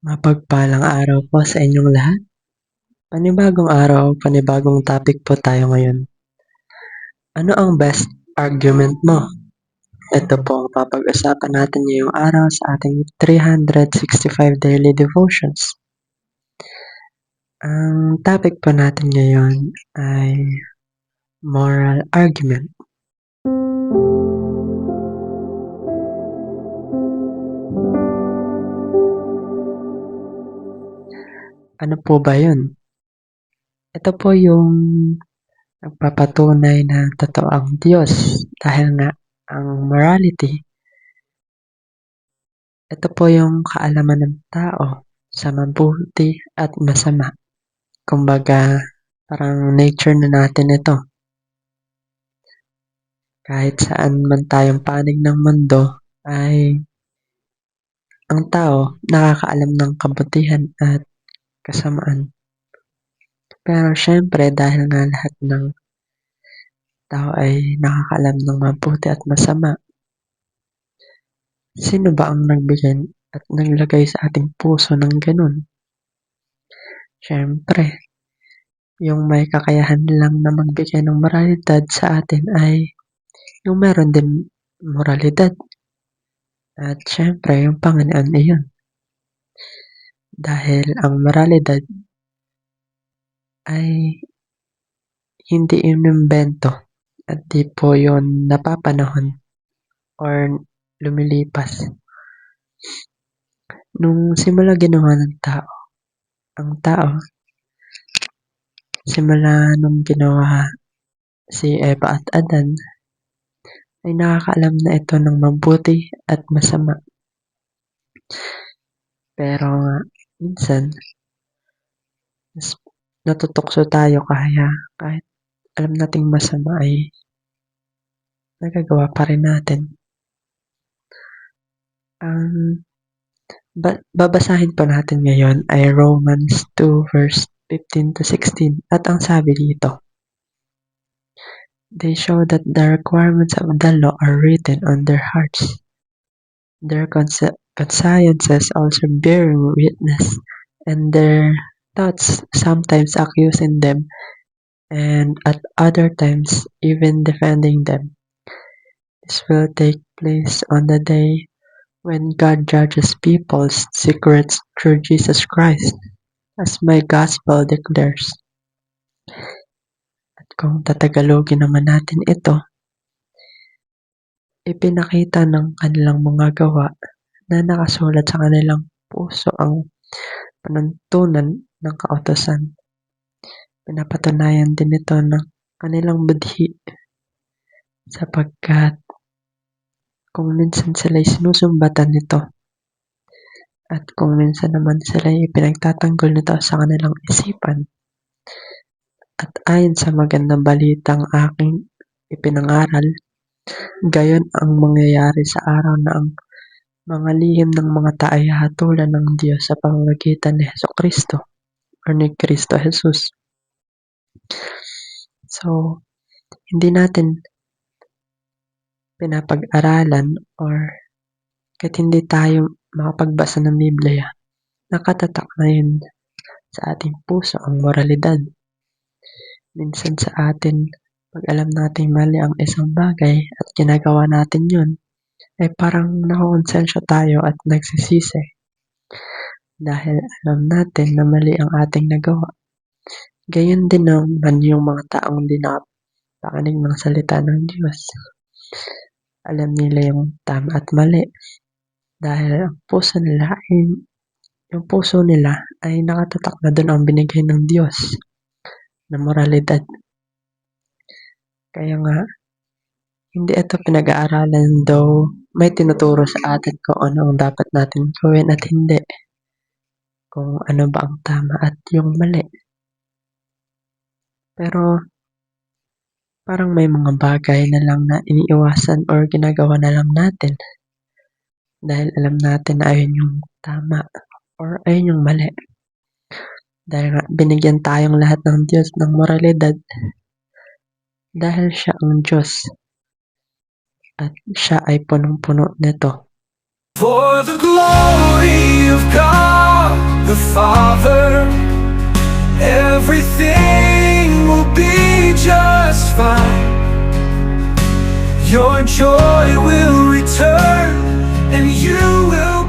Mapagpalang araw po sa inyong lahat. Panibagong araw, panibagong topic po tayo ngayon. Ano ang best argument mo? Ito po ang papag-usapan natin ngayong araw sa ating 365 daily devotions. Ang topic po natin ngayon ay moral argument. Ano po ba yun? Ito po yung nagpapatunay na totoo ang Diyos dahil nga ang morality, ito po yung kaalaman ng tao sa mabuti at masama. Kumbaga, parang nature na natin ito. Kahit saan man tayong panig ng mundo, ay ang tao nakakaalam ng kabutihan at kasamaan. Pero syempre, dahil nga lahat ng tao ay nakakaalam ng mabuti at masama, sino ba ang nagbigay at naglagay sa ating puso ng ganun? Syempre, yung may kakayahan lang na magbigay ng moralidad sa atin ay yung meron din moralidad. At syempre, yung Panginoon iyon. Dahil ang moralidad ay hindi inimbento at di po yun napapanahon or lumilipas. Nung simula ginawa ng tao, ang tao, simula nung ginawa si Eva at Adan, ay nakakaalam na ito ng mabuti at masama. Pero nga, minsan, natutukso tayo kaya kahit alam nating masama ay nagagawa pa rin natin. Ang babasahin po natin ngayon ay Romans 2 verse 15 to 16 at ang sabi dito, "They show that the requirements of the law are written on their hearts, their consciences also bearing witness, and their thoughts sometimes accusing them, and at other times even defending them. This will take place on the day when God judges people's secrets through Jesus Christ, as my gospel declares." At kung tatagalogin naman natin ito, ipinakita ng kanilang mga gawa na nakasulat sa kanilang puso ang panuntunan ng kautusan. Pinapatunayan din ito ng kanilang budhi sapagkat kung minsan sila'y sinusumbatan nito at kung minsan naman sila'y ipinagtatanggol nito sa kanilang isipan. At ayon sa magandang balitang aking ipinangaral, gayon ang mangyayari sa araw na ang mga lihim ng mga tao ay hahatulan ng Diyos sa pamamagitan ni Jesucristo o ni Kristo Jesus. So, hindi natin pinapag-aralan or kahit hindi tayo makapagbasa ng Biblia, nakatatak na yun sa ating puso ang moralidad. Minsan sa atin, pag alam nating mali ang isang bagay at ginagawa natin yun, ay parang nakokonsensya tayo at nagsisisi. Dahil alam natin na mali ang ating nagawa. Gayon din naman yung mga taong di nakapakinig ng salita ng Diyos. Alam nila yung tama at mali. Dahil ang puso nila ay nakatatak na doon ang binigay ng Diyos na moralidad. Kaya nga, hindi ito pinag-aaralan, though may tinuturo sa atin kung ano ang dapat natin gawin at hindi. Kung ano ba ang tama at yung mali. Pero parang may mga bagay na lang na iniiwasan or ginagawa na lang natin dahil alam natin na ayun yung tama or ayun yung mali. Dahil nga binigyan tayong lahat ng Diyos ng moralidad dahil siya ang Diyos. at siya ay punong-puno nito. For the glory of God the Father, everything will be just fine. Your joy will return and you will